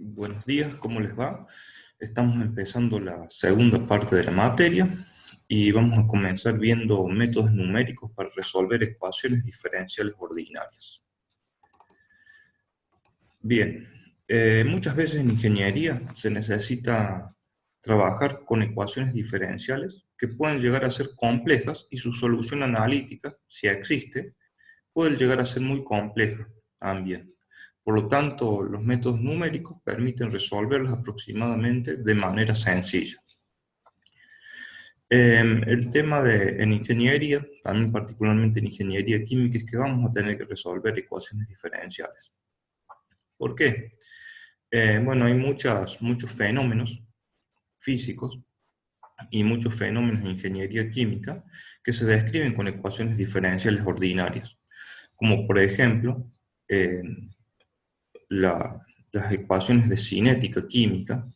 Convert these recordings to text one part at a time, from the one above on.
Buenos días, ¿cómo les va? Estamos empezando la segunda parte de la materia y vamos a comenzar viendo métodos numéricos para resolver ecuaciones diferenciales ordinarias. Bien, muchas veces en ingeniería se necesita trabajar con ecuaciones diferenciales que pueden llegar a ser complejas y su solución analítica, si existe, puede llegar a ser muy compleja también. Por lo tanto, los métodos numéricos permiten resolverlos aproximadamente de manera sencilla. El tema en ingeniería, también particularmente en ingeniería química, es que vamos a tener que resolver ecuaciones diferenciales. ¿Por qué? Bueno, hay muchos fenómenos físicos y muchos fenómenos en ingeniería química que se describen con ecuaciones diferenciales ordinarias, como por ejemplo, eh, las ecuaciones de cinética química,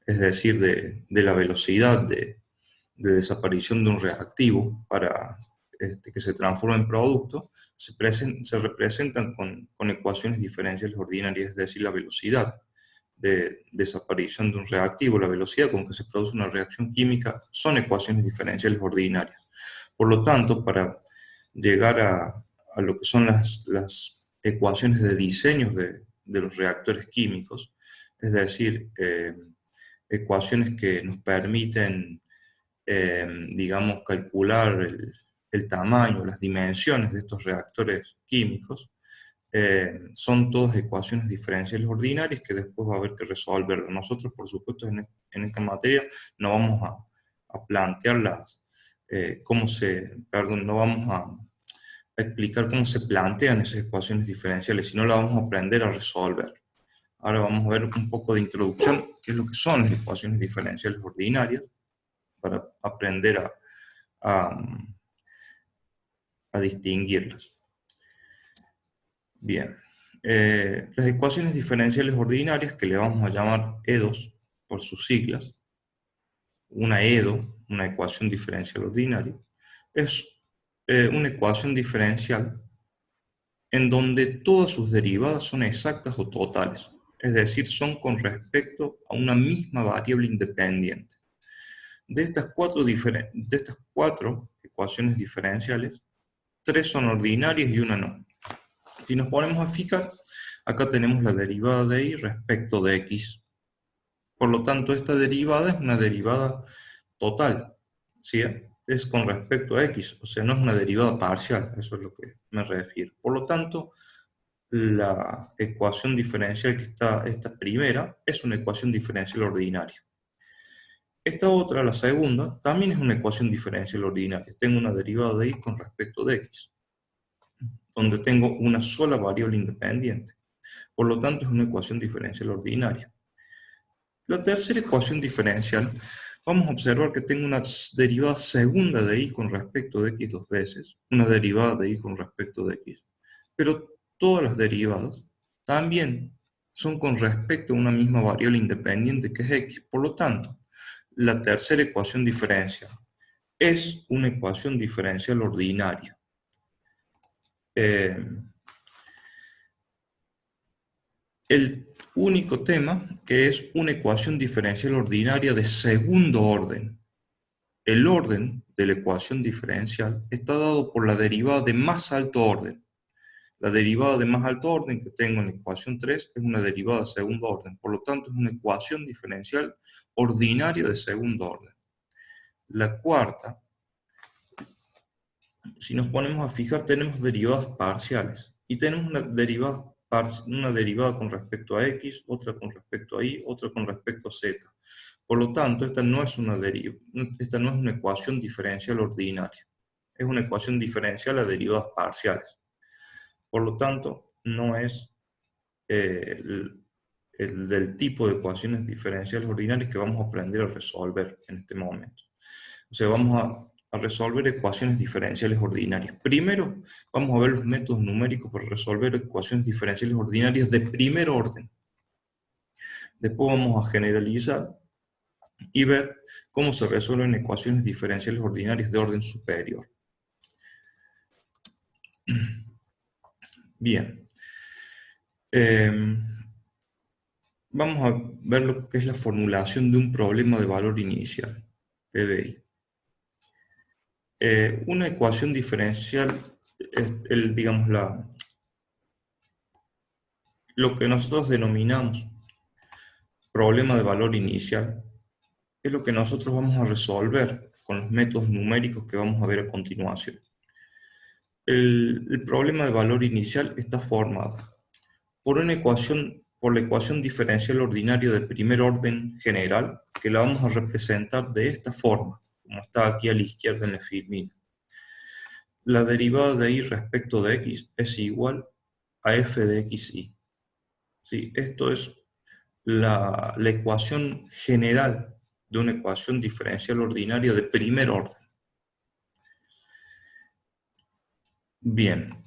es decir, de la velocidad de desaparición de un reactivo para que se transforma en producto, se representan con ecuaciones diferenciales ordinarias, es decir, la velocidad de desaparición de un reactivo, la velocidad con que se produce una reacción química, son ecuaciones diferenciales ordinarias. Por lo tanto, para llegar a lo que son las ecuaciones de diseño de los reactores químicos, es decir, ecuaciones que nos permiten, digamos, calcular el tamaño, las dimensiones de estos reactores químicos, son todas ecuaciones diferenciales ordinarias que después va a haber que resolver. Nosotros, por supuesto, en esta materia no vamos a plantearlas, no vamos a explicar cómo se plantean esas ecuaciones diferenciales, sino las vamos a aprender a resolver. Ahora vamos a ver un poco de introducción, qué es lo que son las ecuaciones diferenciales ordinarias, para aprender a, a distinguirlas. Bien, las ecuaciones diferenciales ordinarias, que le vamos a llamar EDOs por sus siglas, una EDO, una ecuación diferencial ordinaria, es una ecuación diferencial en donde todas sus derivadas son exactas o totales, es decir, son con respecto a una misma variable independiente. De estas cuatro ecuaciones diferenciales, tres son ordinarias y una no. Si nos ponemos a fijar, acá tenemos la derivada de y respecto de x. Por lo tanto, esta derivada es una derivada total, ¿sí? Es con respecto a x, o sea, no es una derivada parcial, eso es lo que me refiero. Por lo tanto, la ecuación diferencial que está, esta primera, es una ecuación diferencial ordinaria. Esta otra, la segunda, también es una ecuación diferencial ordinaria. Tengo una derivada de y con respecto de x, donde tengo una sola variable independiente. Por lo tanto, es una ecuación diferencial ordinaria. La tercera ecuación diferencial, vamos a observar que tengo una derivada segunda de y con respecto de x dos veces, una derivada de y con respecto de x, pero todas las derivadas también son con respecto a una misma variable independiente que es x. Por lo tanto, la tercera ecuación diferencial es una ecuación diferencial ordinaria. El único tema que es una ecuación diferencial ordinaria de segundo orden. El orden de la ecuación diferencial está dado por la derivada de más alto orden. La derivada de más alto orden que tengo en la ecuación 3 es una derivada de segundo orden. Por lo tanto, es una ecuación diferencial ordinaria de segundo orden. La cuarta, si nos ponemos a fijar, tenemos derivadas parciales. Y tenemos una derivada con respecto a x, otra con respecto a y, otra con respecto a z. Por lo tanto, esta no es una ecuación diferencial ordinaria. Es una ecuación diferencial a derivadas parciales. Por lo tanto, no es el del tipo de ecuaciones diferenciales ordinarias que vamos a aprender a resolver en este momento. O sea, vamos a resolver ecuaciones diferenciales ordinarias. Primero, vamos a ver los métodos numéricos para resolver ecuaciones diferenciales ordinarias de primer orden. Después vamos a generalizar y ver cómo se resuelven ecuaciones diferenciales ordinarias de orden superior. Bien. Vamos a ver lo que es la formulación de un problema de valor inicial, PBI. Una ecuación diferencial es digamos, lo que nosotros denominamos problema de valor inicial, es lo que nosotros vamos a resolver con los métodos numéricos que vamos a ver a continuación. El problema de valor inicial está formado por por la ecuación diferencial ordinaria de primer orden general, que la vamos a representar de esta forma, como está aquí a la izquierda en la filmina. La derivada de y respecto de x es igual a f de xy. ¿Sí? Esto es la ecuación general de una ecuación diferencial ordinaria de primer orden. Bien,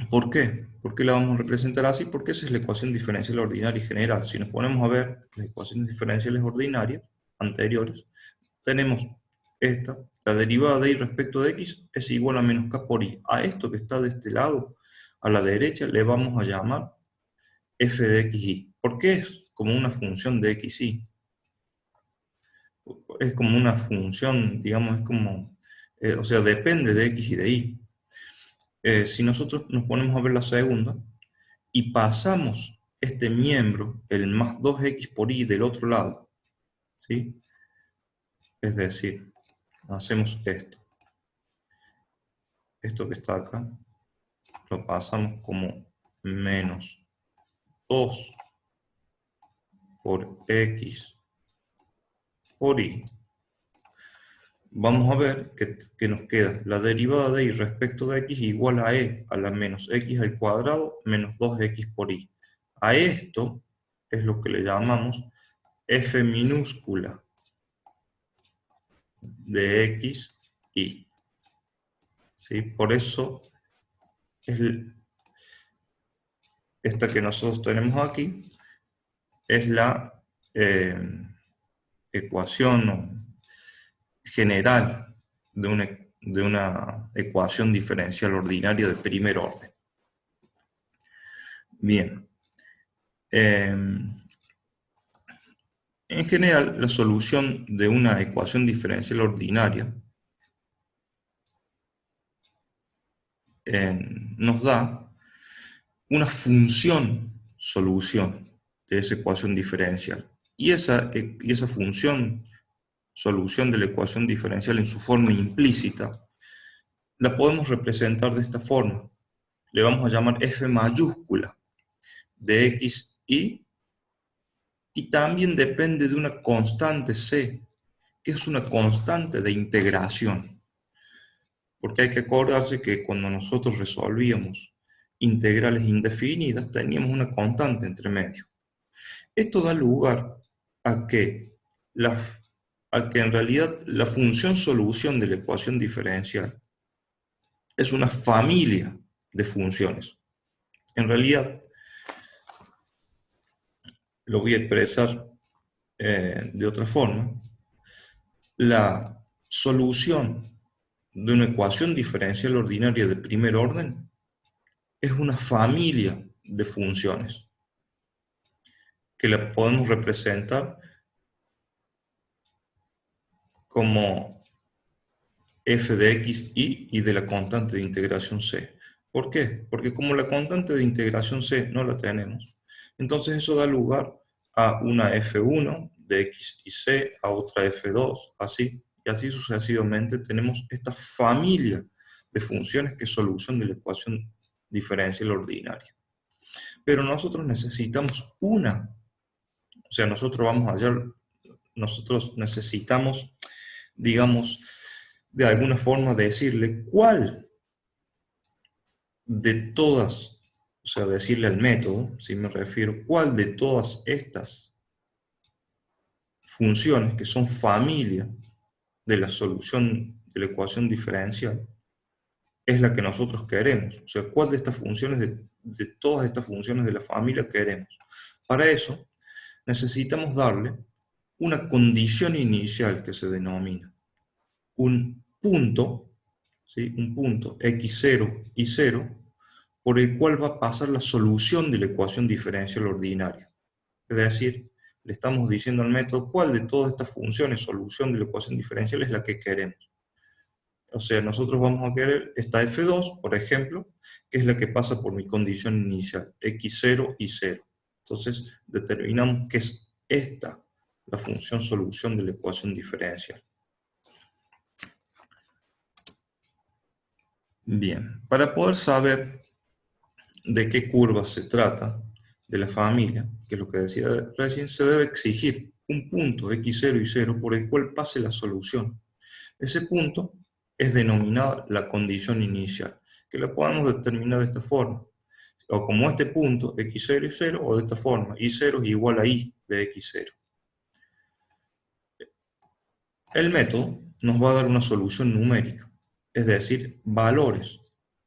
¿por qué? ¿Por qué la vamos a representar así? Porque esa es la ecuación diferencial ordinaria general. Si nos ponemos a ver las ecuaciones diferenciales ordinarias anteriores, tenemos esta, la derivada de y respecto de x es igual a menos k por y. A esto que está de este lado, a la derecha, le vamos a llamar f de xy. ¿Por qué es como una función de xy? Es como una función, digamos, es como, o sea, depende de x y de y. Si nosotros nos ponemos a ver la segunda y pasamos este miembro, el más 2x por y del otro lado, ¿sí? Es decir, hacemos esto que está acá, lo pasamos como menos 2 por x por y. Vamos a ver que nos queda la derivada de y respecto de x igual a e a la menos x al cuadrado menos 2x por y. A esto es lo que le llamamos f minúscula de x y. ¿Sí? Por eso es esta que nosotros tenemos aquí es la ecuación general de una ecuación diferencial ordinaria de primer orden. Bien. En general, la solución de una ecuación diferencial ordinaria nos da una función solución de esa ecuación diferencial. Y esa función solución de la ecuación diferencial en su forma implícita la podemos representar de esta forma. Le vamos a llamar f mayúscula de x y también depende de una constante c, que es una constante de integración. Porque hay que acordarse que cuando nosotros resolvíamos integrales indefinidas, teníamos una constante entre medio. Esto da lugar a que, en realidad la función solución de la ecuación diferencial es una familia de funciones. En realidad, lo voy a expresar de otra forma. La solución de una ecuación diferencial ordinaria de primer orden es una familia de funciones que la podemos representar como f de x y de la constante de integración c. ¿Por qué? Porque como la constante de integración c no la tenemos, entonces eso da lugar a una f1 de x y c, a otra f2, así, y así sucesivamente tenemos esta familia de funciones que es solución de la ecuación diferencial ordinaria. Pero nosotros necesitamos o sea, nosotros necesitamos, digamos, de alguna forma decirle cuál de todas, o sea, decirle al método, si me refiero, cuál de todas estas funciones que son familia de la solución de la ecuación diferencial es la que nosotros queremos. O sea, cuál de estas funciones, de todas estas funciones de la familia queremos. Para eso necesitamos darle una condición inicial que se denomina un punto, ¿sí? Un punto x0 y 0, por el cual va a pasar la solución de la ecuación diferencial ordinaria. Es decir, le estamos diciendo al método cuál de todas estas funciones solución de la ecuación diferencial es la que queremos. O sea, nosotros vamos a querer esta f2, por ejemplo, que es la que pasa por mi condición inicial, x0 y 0. Entonces, determinamos que es esta la función solución de la ecuación diferencial. Bien, para poder saber de qué curva se trata de la familia, que es lo que decía recién, se debe exigir un punto x0 y 0 por el cual pase la solución. Ese punto es denominada la condición inicial, que la podemos determinar de esta forma, o como este punto, x0 y 0, o de esta forma, y0 es igual a y de x0. El método nos va a dar una solución numérica, es decir, valores,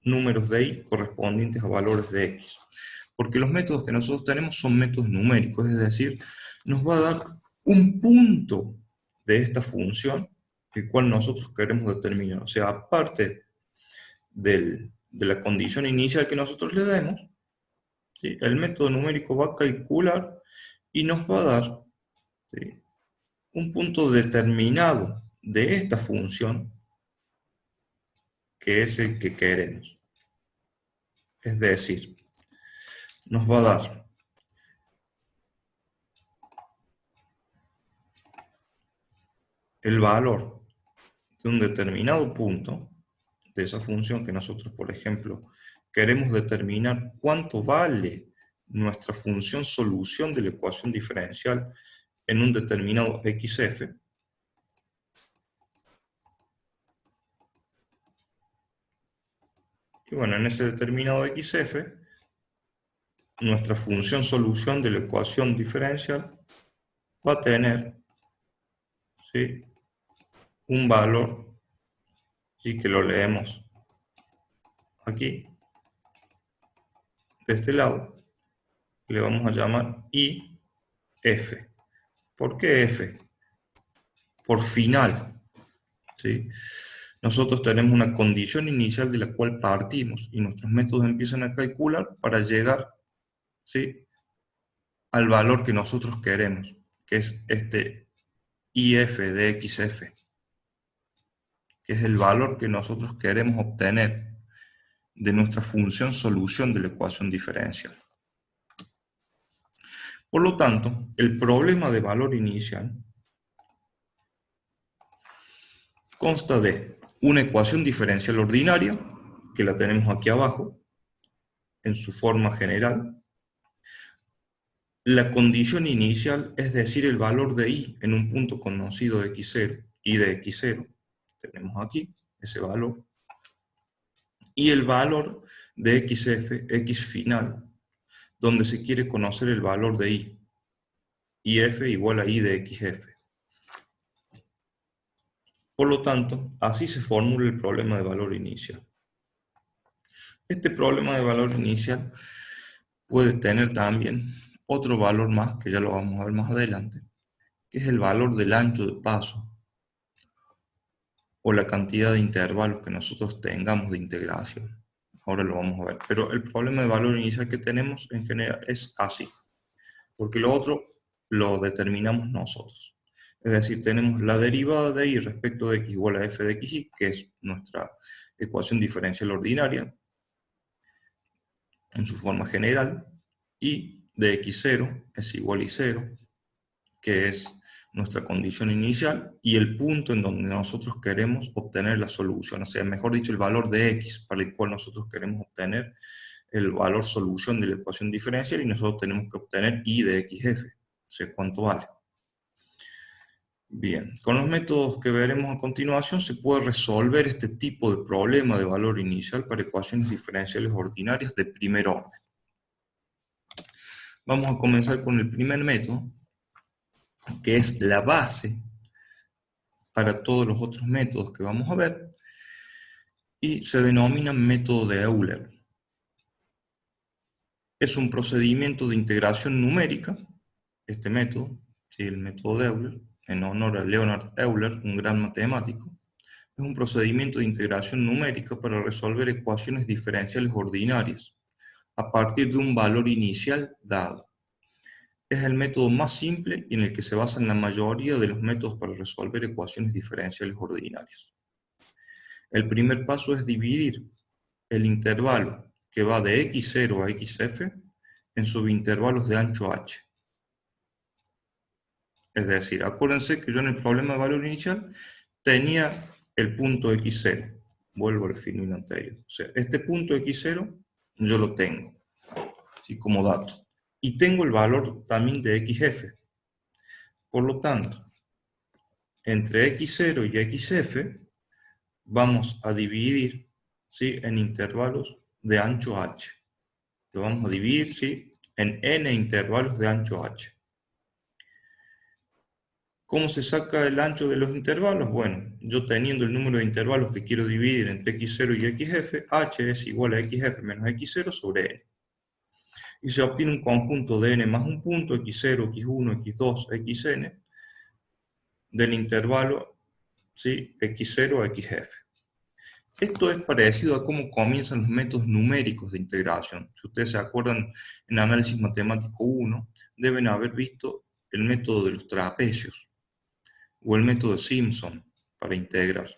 números de y correspondientes a valores de x. Porque los métodos que nosotros tenemos son métodos numéricos, es decir, nos va a dar un punto de esta función, el cual nosotros queremos determinar. O sea, aparte de la condición inicial que nosotros le demos, ¿sí?, el método numérico va a calcular y nos va a dar, ¿sí?, un punto determinado de esta función, que es el que queremos. Es decir, nos va a dar el valor de un determinado punto de esa función que nosotros, por ejemplo, queremos determinar cuánto vale nuestra función solución de la ecuación diferencial en un determinado xf. Y bueno, en ese determinado xf, nuestra función solución de la ecuación diferencial va a tener, ¿sí?, un valor, ¿sí?, que lo leemos aquí, de este lado, le vamos a llamar IF. ¿Por qué F? Por final, ¿sí? Nosotros tenemos una condición inicial de la cual partimos y nuestros métodos empiezan a calcular para llegar, ¿sí?, al valor que nosotros queremos, que es este IF de XF, que es el valor que nosotros queremos obtener de nuestra función solución de la ecuación diferencial. Por lo tanto, el problema de valor inicial consta de una ecuación diferencial ordinaria, que la tenemos aquí abajo, en su forma general. La condición inicial, es decir, el valor de y en un punto conocido de x0, y de x0, tenemos aquí ese valor, y el valor de xf, x final, donde se quiere conocer el valor de y f igual a y de xf. Por lo tanto, así se formula el problema de valor inicial. Este problema de valor inicial puede tener también otro valor más, que ya lo vamos a ver más adelante, que es el valor del ancho de paso, o la cantidad de intervalos que nosotros tengamos de integración. Ahora lo vamos a ver. Pero el problema de valor inicial que tenemos en general es así, porque lo otro lo determinamos nosotros. Es decir, tenemos la derivada de y respecto de x igual a f de xy, que es nuestra ecuación diferencial ordinaria, en su forma general, y de x0 es igual a 0, que es nuestra condición inicial, y el punto en donde nosotros queremos obtener la solución, o sea, mejor dicho, el valor de x para el cual nosotros queremos obtener el valor solución de la ecuación diferencial, y nosotros tenemos que obtener y de xf, o sea, cuánto vale. Bien, con los métodos que veremos a continuación se puede resolver este tipo de problema de valor inicial para ecuaciones diferenciales ordinarias de primer orden. Vamos a comenzar con el primer método, que es la base para todos los otros métodos que vamos a ver, y se denomina método de Euler. Es un procedimiento de integración numérica, este método, ¿sí?, el método de Euler, en honor a Leonhard Euler, un gran matemático. Es un procedimiento de integración numérica para resolver ecuaciones diferenciales ordinarias a partir de un valor inicial dado. es el método más simple y en el que se basan la mayoría de los métodos para resolver ecuaciones diferenciales ordinarias. El primer paso es dividir el intervalo que va de x0 a xf en subintervalos de ancho h. Es decir, acuérdense que yo en el problema de valor inicial tenía el punto x0. Vuelvo al film anterior. O sea, este punto x0 yo lo tengo, ¿sí? Como dato. Y tengo el valor también de xf. Por lo tanto, entre x0 y xf vamos a dividir, ¿sí? En intervalos de ancho h. Lo vamos a dividir, ¿sí? En n intervalos de ancho h. ¿Cómo se saca el ancho de los intervalos? Bueno, yo teniendo el número de intervalos que quiero dividir entre x0 y xf, h es igual a xf menos x0 sobre n. Y se obtiene un conjunto de n más un punto, x0, x1, x2, xn, del intervalo, ¿sí? x0 a xf. Esto es parecido a cómo comienzan los métodos numéricos de integración. Si ustedes se acuerdan, en análisis matemático 1, deben haber visto el método de los trapecios o el método de Simpson para integrar.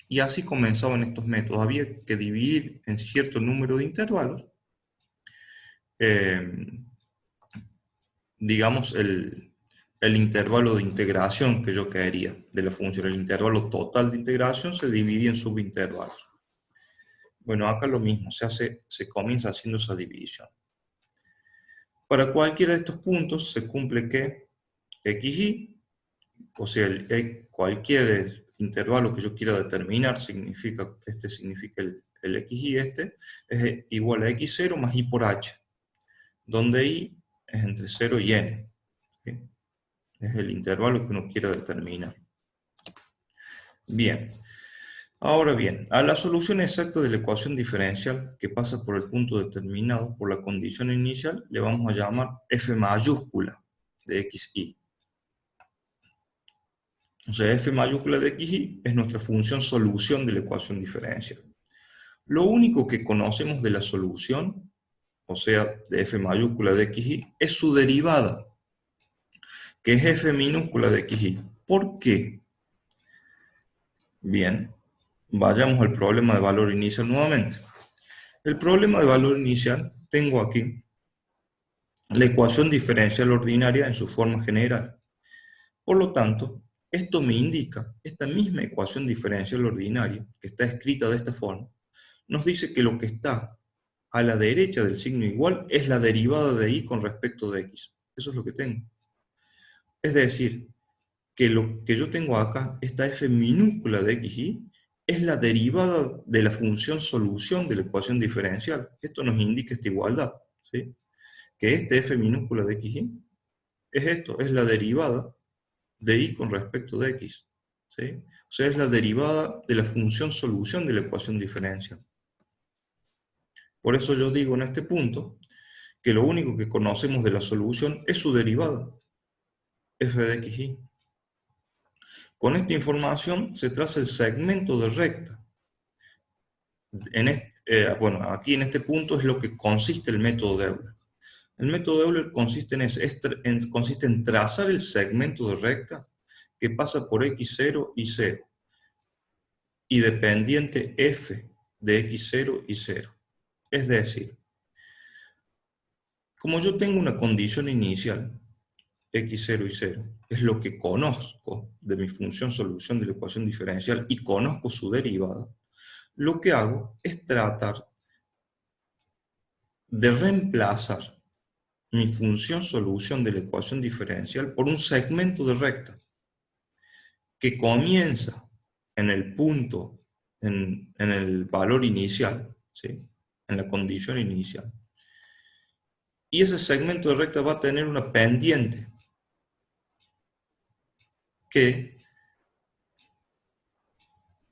Y así comenzaban estos métodos. Había que dividir en cierto número de intervalos, digamos, el intervalo de integración que yo quería de la función. El intervalo total de integración se dividía en subintervalos. Bueno, acá lo mismo, se comienza haciendo esa división. Para cualquiera de estos puntos se cumple que xy, o sea, cualquier intervalo que yo quiera determinar, significa el xy es igual a x0 más y por h, donde y es entre 0 y n. ¿Sí? Es el intervalo que uno quiera determinar. Bien. Ahora bien, a la solución exacta de la ecuación diferencial que pasa por el punto determinado por la condición inicial le vamos a llamar f mayúscula de xy. O sea, f mayúscula de xy es nuestra función solución de la ecuación diferencial. Lo único que conocemos de la solución, o sea, de f mayúscula de xy, es su derivada, que es f minúscula de xy. ¿Por qué? Bien, vayamos al problema de valor inicial nuevamente. El problema de valor inicial, tengo aquí la ecuación diferencial ordinaria en su forma general. Por lo tanto, esto me indica, esta misma ecuación diferencial ordinaria, que está escrita de esta forma, nos dice que lo que está a la derecha del signo igual es la derivada de y con respecto de x. Eso es lo que tengo. Es decir, que lo que yo tengo acá, esta f minúscula de xy, es la derivada de la función solución de la ecuación diferencial. Esto nos indica esta igualdad, ¿sí? Que este f minúscula de xy es esto, es la derivada de y con respecto de x, ¿sí? O sea, es la derivada de la función solución de la ecuación diferencial. Por eso yo digo en este punto que lo único que conocemos de la solución es su derivada, f de xy. Con esta información se traza el segmento de recta. Bueno, aquí en este punto es lo que consiste el método de Euler. El método de Euler consiste consiste en trazar el segmento de recta que pasa por x0 y 0 y dependiente f de x0 y 0. Es decir, como yo tengo una condición inicial, x0 y 0, es lo que conozco de mi función solución de la ecuación diferencial y conozco su derivada, lo que hago es tratar de reemplazar mi función solución de la ecuación diferencial por un segmento de recta que comienza en el punto, en el valor inicial, ¿sí? En la condición inicial. Y ese segmento de recta va a tener una pendiente que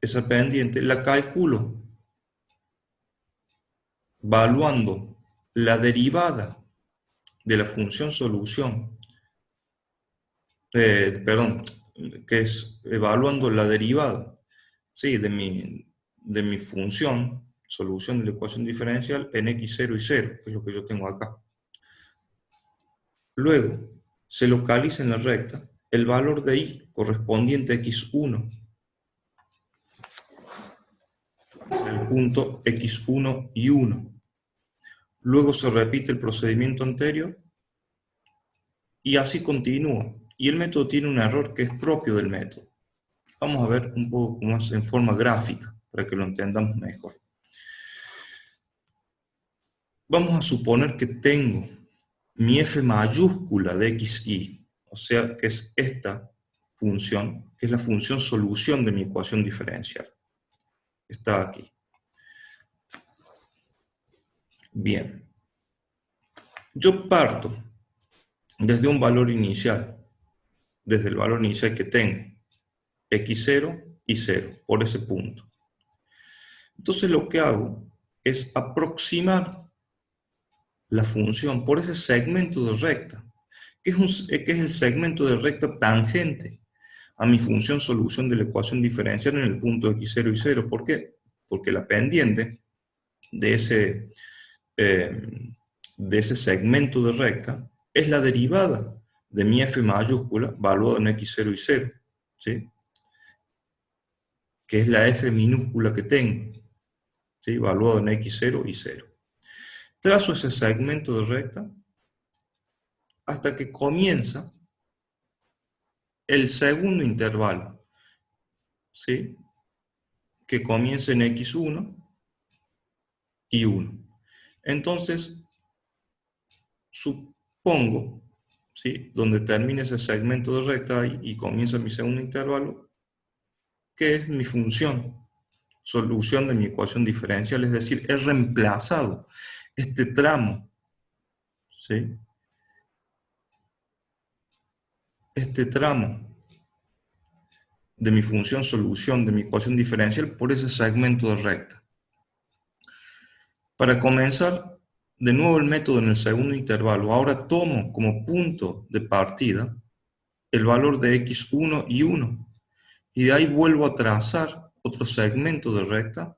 esa pendiente la calculo valuando la derivada de la función solución, perdón, que es evaluando la derivada, ¿sí? de mi función solución de la ecuación diferencial en x0 y 0, que es lo que yo tengo acá. Luego, se localiza en la recta el valor de y correspondiente a x1, el punto x1 y 1. Luego se repite el procedimiento anterior y así continúa. Y el método tiene un error que es propio del método. Vamos a ver un poco más en forma gráfica para que lo entendamos mejor. Vamos a suponer que tengo mi f mayúscula de xy, o sea que es esta función, que es la función solución de mi ecuación diferencial. Está aquí. Bien. Yo parto desde un valor inicial, desde el valor inicial que tengo, x0 y 0, por ese punto. Entonces lo que hago es aproximar la función por ese segmento de recta, que es el segmento de recta tangente a mi función solución de la ecuación diferencial en el punto x0 y 0. ¿Por qué? Porque la pendiente de ese segmento de recta es la derivada de mi f mayúscula valuada en x0 y 0, ¿sí? Que es la f minúscula que tengo, ¿sí? Valuada en x0 y 0. Trazo ese segmento de recta hasta que comienza el segundo intervalo, ¿sí? Que comienza en x1 y 1. Entonces, supongo, ¿sí? Donde termina ese segmento de recta y comienza mi segundo intervalo, que es mi función, solución de mi ecuación diferencial, es decir, he reemplazado este tramo, ¿sí? Este tramo de mi función solución de mi ecuación diferencial por ese segmento de recta. Para comenzar, de nuevo el método en el segundo intervalo. Ahora tomo como punto de partida el valor de x1 y 1. Y de ahí vuelvo a trazar otro segmento de recta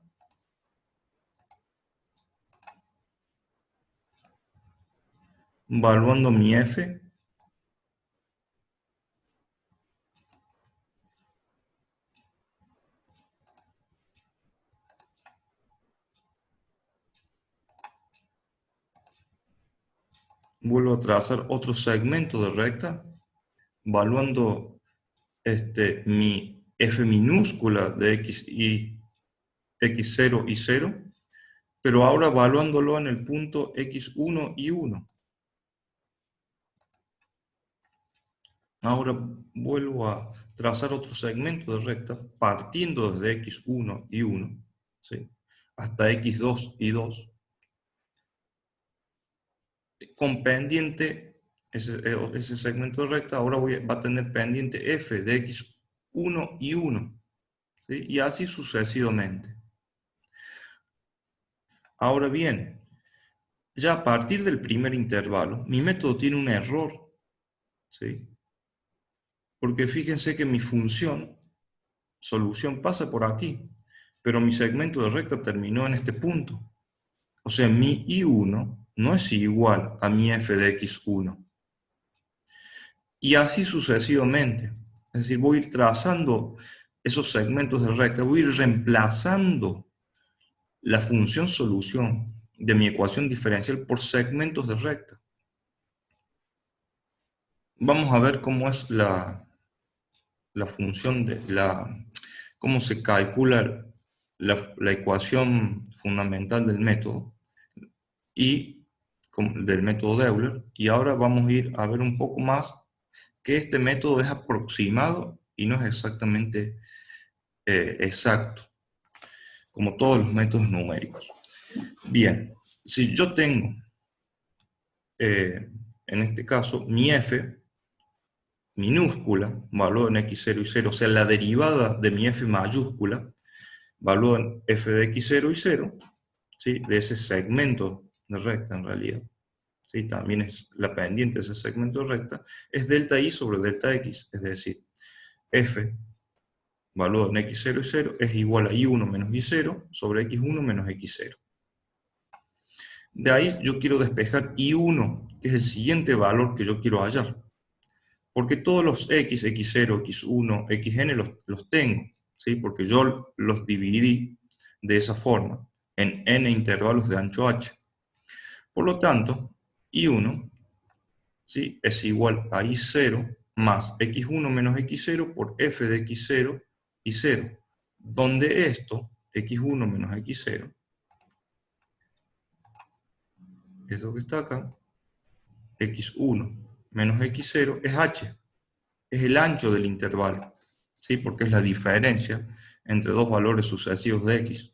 evaluando mi f vuelvo a trazar otro segmento de recta evaluando mi f minúscula de x0 y 0, pero ahora evaluándolo en el punto x1 y 1. Ahora vuelvo a trazar otro segmento de recta partiendo desde x1 y 1, ¿sí? Hasta x2 y 2, con pendiente, ese segmento de recta ahora va a tener pendiente f de x1 y 1, ¿sí? Y así sucesivamente. Ahora bien, ya a partir del primer intervalo, mi método tiene un error, ¿sí? Porque fíjense que mi función, solución, pasa por aquí, pero mi segmento de recta terminó en este punto. O sea, mi I1 no es igual a mi f de x1. Y así sucesivamente. Es decir, voy a ir trazando esos segmentos de recta, voy a ir reemplazando la función solución de mi ecuación diferencial por segmentos de recta. Vamos a ver cómo es la función cómo se calcula la ecuación fundamental del método y del método de Euler. Y ahora vamos a ir a ver un poco más que este método es aproximado y no es exactamente exacto, como todos los métodos numéricos. Bien, si yo tengo, en este caso, mi f minúscula, valor en x0 y 0, o sea, la derivada de mi f mayúscula, valor en f de x0 y 0, ¿sí? De ese segmento de recta en realidad, ¿sí? También es la pendiente de ese segmento de recta, es delta i sobre delta x, es decir, f valor en x0 y 0 es igual a i1 menos i0 sobre x1 menos x0. De ahí yo quiero despejar I1, que es el siguiente valor que yo quiero hallar. Porque todos los x, x0, x1, xn los tengo, ¿sí? Porque yo los dividí de esa forma, en n intervalos de ancho h. Por lo tanto, I1, ¿sí?, es igual a I0 más x1 menos x0 por f de x0 y 0, donde esto, x1 menos x0, esto que está acá, x1 menos x0 es h, es el ancho del intervalo, ¿sí?, porque es la diferencia entre dos valores sucesivos de x.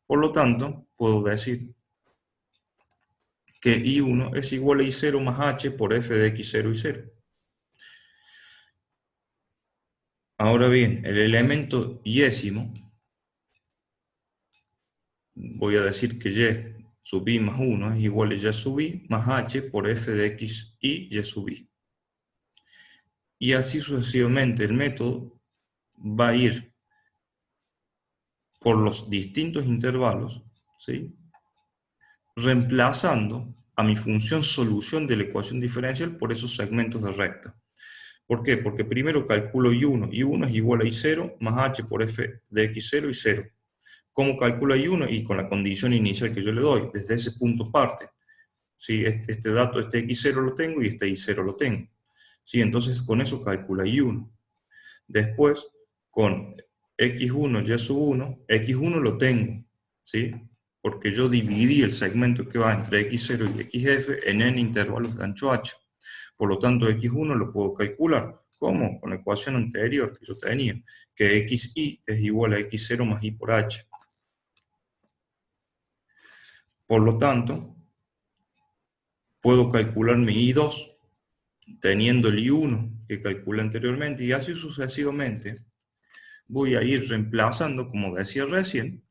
Por lo tanto, puedo decir que I1 es igual a I0 más h por f de x0 y 0. Ahora bien, el elemento yésimo, voy a decir que y sub i más 1 es igual a y sub i más h por f de x y sub i. Y así sucesivamente el método va a ir por los distintos intervalos, ¿sí?, reemplazando a mi función solución de la ecuación diferencial por esos segmentos de recta. ¿Por qué? Porque primero calculo I1. I1 es igual a I0 más h por f de x0 y 0. ¿Cómo calculo I1? Y con la condición inicial que yo le doy. Desde ese punto parte. ¿Sí? Este dato, este x0 lo tengo y este i0 lo tengo. ¿Sí? Entonces con eso calcula I1. Después, con x1 y sub 1, x1 lo tengo, ¿sí?, porque yo dividí el segmento que va entre x0 y xf en n intervalos de ancho h. Por lo tanto, x1 lo puedo calcular. ¿Cómo? Con la ecuación anterior que yo tenía, que xi es igual a x0 más i por h. Por lo tanto, puedo calcular mi i2 teniendo el i1 que calculé anteriormente, y así sucesivamente voy a ir reemplazando, como decía recién,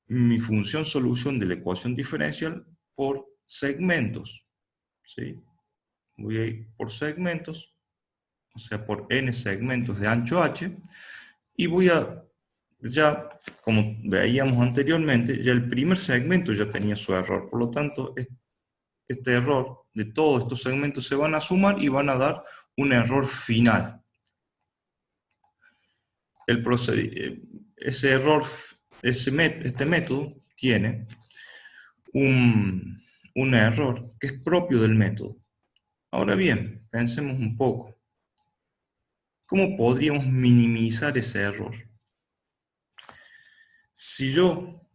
mi función solución de la ecuación diferencial por segmentos, ¿sí? Voy a ir por segmentos, o sea, por n segmentos de ancho h, y voy a, ya como veíamos anteriormente, ya el primer segmento ya tenía su error, por lo tanto, este error de todos estos segmentos se van a sumar y van a dar un error final. Ese error, este método tiene un error que es propio del método. Ahora bien, pensemos un poco. ¿Cómo podríamos minimizar ese error? Si yo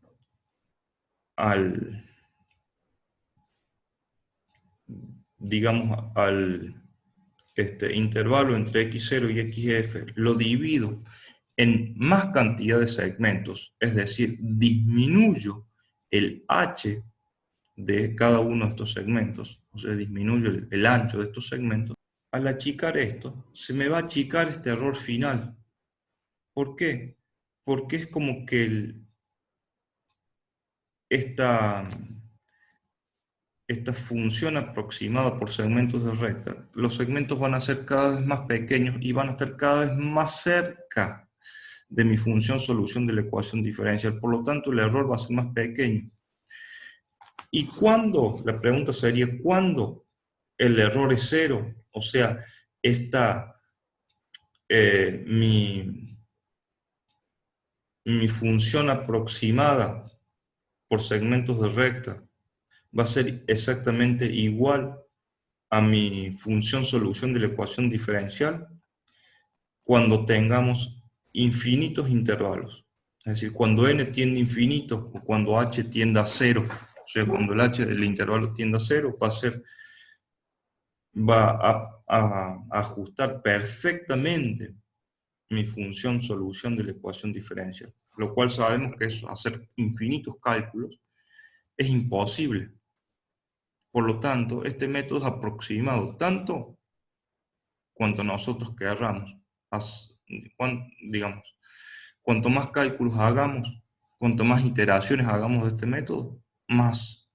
digamos, al intervalo entre x0 y xf lo divido en más cantidad de segmentos, es decir, disminuyo el h de cada uno de estos segmentos, o sea, disminuyo el ancho de estos segmentos. Al achicar esto, se me va a achicar este error final. ¿Por qué? Porque es como que esta función aproximada por segmentos de recta, los segmentos van a ser cada vez más pequeños y van a estar cada vez más cerca de mi función solución de la ecuación diferencial. Por lo tanto, el error va a ser más pequeño. ¿Y cuándo? La pregunta sería, ¿cuándo el error es cero? O sea, mi función aproximada por segmentos de recta va a ser exactamente igual a mi función solución de la ecuación diferencial cuando tengamos infinitos intervalos. Es decir, cuando n tiende a infinito o cuando h tienda a cero. O sea, cuando el h del intervalo tienda a cero, va a ajustar perfectamente mi función solución de la ecuación diferencial. Lo cual sabemos que eso, hacer infinitos cálculos, es imposible. Por lo tanto, este método es aproximado tanto cuanto nosotros querramos. Digamos, cuanto más cálculos hagamos, cuanto más iteraciones hagamos de este método, más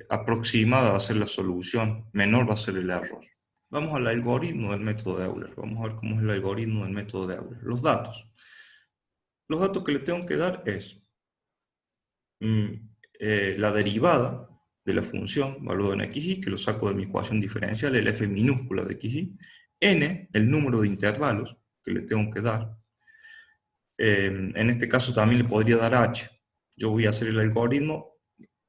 aproximada va a ser la solución, menor va a ser el error. Vamos al algoritmo del método de Euler. Vamos a ver cómo es el algoritmo del método de Euler. Los datos. Los datos que le tengo que dar es la derivada de la función, valor en xy, que lo saco de mi ecuación diferencial, el f minúscula de xy, n, el número de intervalos que le tengo que dar. En este caso también le podría dar h. Yo voy a hacer el algoritmo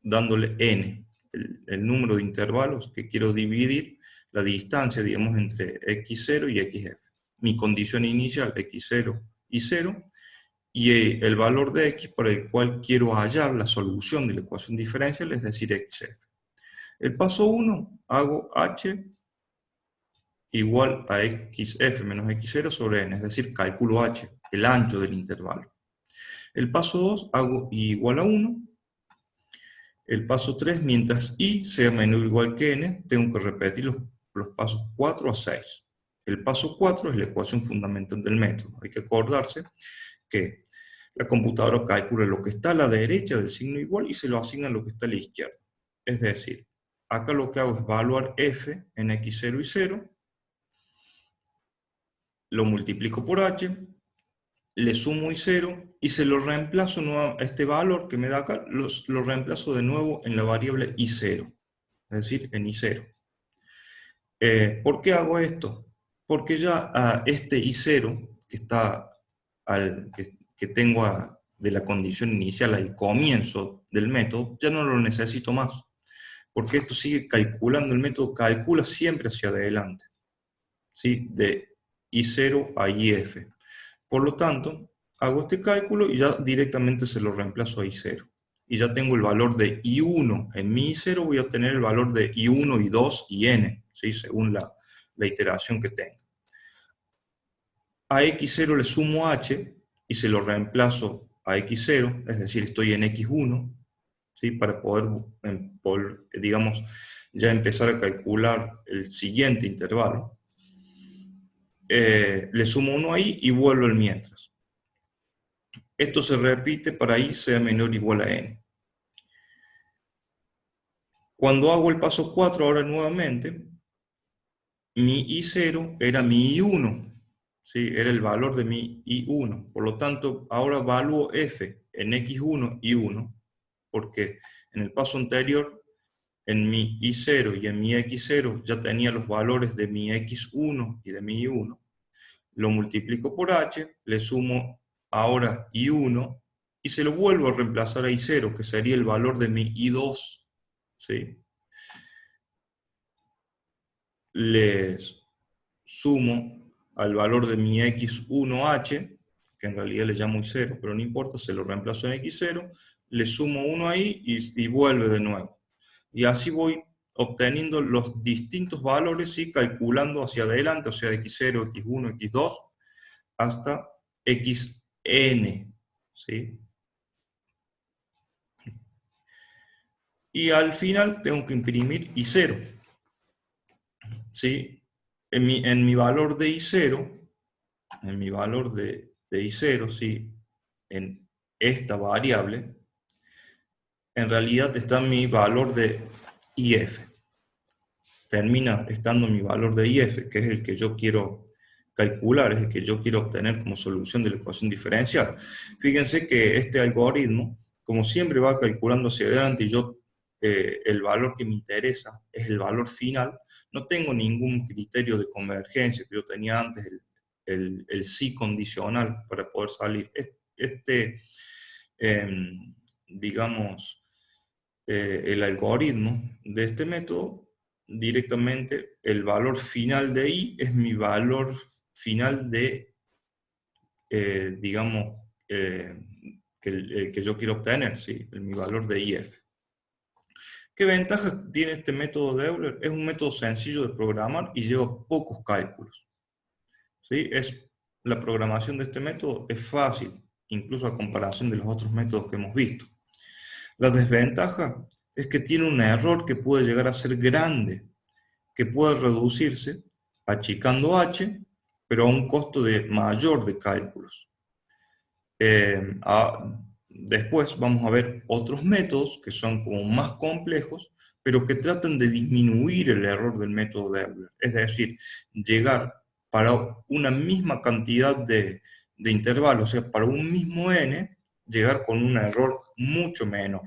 dándole n, el número de intervalos que quiero dividir la distancia, digamos, entre x0 y xf. Mi condición inicial, x0 y 0, y el valor de x para el cual quiero hallar la solución de la ecuación diferencial, es decir, xf. El paso 1, hago h igual a xf menos x0 sobre n, es decir, calculo h, el ancho del intervalo. El paso 2, hago i igual a 1. El paso 3, mientras i sea menor o igual que n, tengo que repetir los pasos 4 a 6. El paso 4 es la ecuación fundamental del método. Hay que acordarse que la computadora calcula lo que está a la derecha del signo igual y se lo asigna a lo que está a la izquierda. Es decir, acá lo que hago es evaluar f en x0 y 0, lo multiplico por h, le sumo i0 y se lo reemplazo a este valor que me da acá, lo reemplazo de nuevo en la variable i0, es decir, en i0. ¿Por qué hago esto? Porque ya a este i0 que, que tengo de la condición inicial al comienzo del método, ya no lo necesito más. Porque esto sigue calculando, el método calcula siempre hacia adelante, ¿sí? De i0 a if. Por lo tanto, hago este cálculo y ya directamente se lo reemplazo a i0. Y ya tengo el valor de i1 en mi i0, voy a obtener el valor de i1, i2 y n, ¿sí? Según la iteración que tenga. A x0 le sumo h y se lo reemplazo a x0, es decir, estoy en x1, ¿sí? Para poder, digamos, ya empezar a calcular el siguiente intervalo. Le sumo 1 ahí y vuelvo al mientras. Esto se repite para i sea menor o igual a n. Cuando hago el paso 4 ahora nuevamente, mi i0 era mi i1, ¿sí? Era el valor de mi i1. Por lo tanto, ahora evalúo f en x1, i1, porque en el paso anterior, en mi i0 y en mi x0 ya tenía los valores de mi x1 y de mi i1. Lo multiplico por h, le sumo ahora i1 y se lo vuelvo a reemplazar a i0, que sería el valor de mi i2, ¿sí? Les sumo al valor de mi x1h, que en realidad le llamo i0, pero no importa, se lo reemplazo en x0, le sumo 1 ahí y vuelve de nuevo. Y así voy obteniendo los distintos valores y calculando hacia adelante, o sea, x0, x1, x2, hasta xn, ¿sí? Y al final tengo que imprimir i0, ¿sí? En mi valor de i0, en mi valor de i0, ¿sí? En esta variable, en realidad está mi valor de if. Termina estando mi valor de if, que es el que yo quiero calcular, es el que yo quiero obtener como solución de la ecuación diferencial. Fíjense que este algoritmo, como siempre, va calculando hacia adelante y yo, el valor que me interesa es el valor final. No tengo ningún criterio de convergencia que yo tenía antes, el sí condicional para poder salir. Digamos, el algoritmo de este método, directamente el valor final de i es mi valor final de, digamos, el que yo quiero obtener, ¿sí? Mi valor de if. ¿Qué ventajas tiene este método de Euler? Es un método sencillo de programar y lleva pocos cálculos, ¿sí? La programación de este método es fácil, incluso a comparación de los otros métodos que hemos visto. La desventaja es que tiene un error que puede llegar a ser grande, que puede reducirse achicando h, pero a un costo mayor de cálculos. Después vamos a ver otros métodos que son como más complejos, pero que tratan de disminuir el error del método de Euler. Es decir, llegar para una misma cantidad de intervalos, o sea, para un mismo n, llegar con un error mucho menor.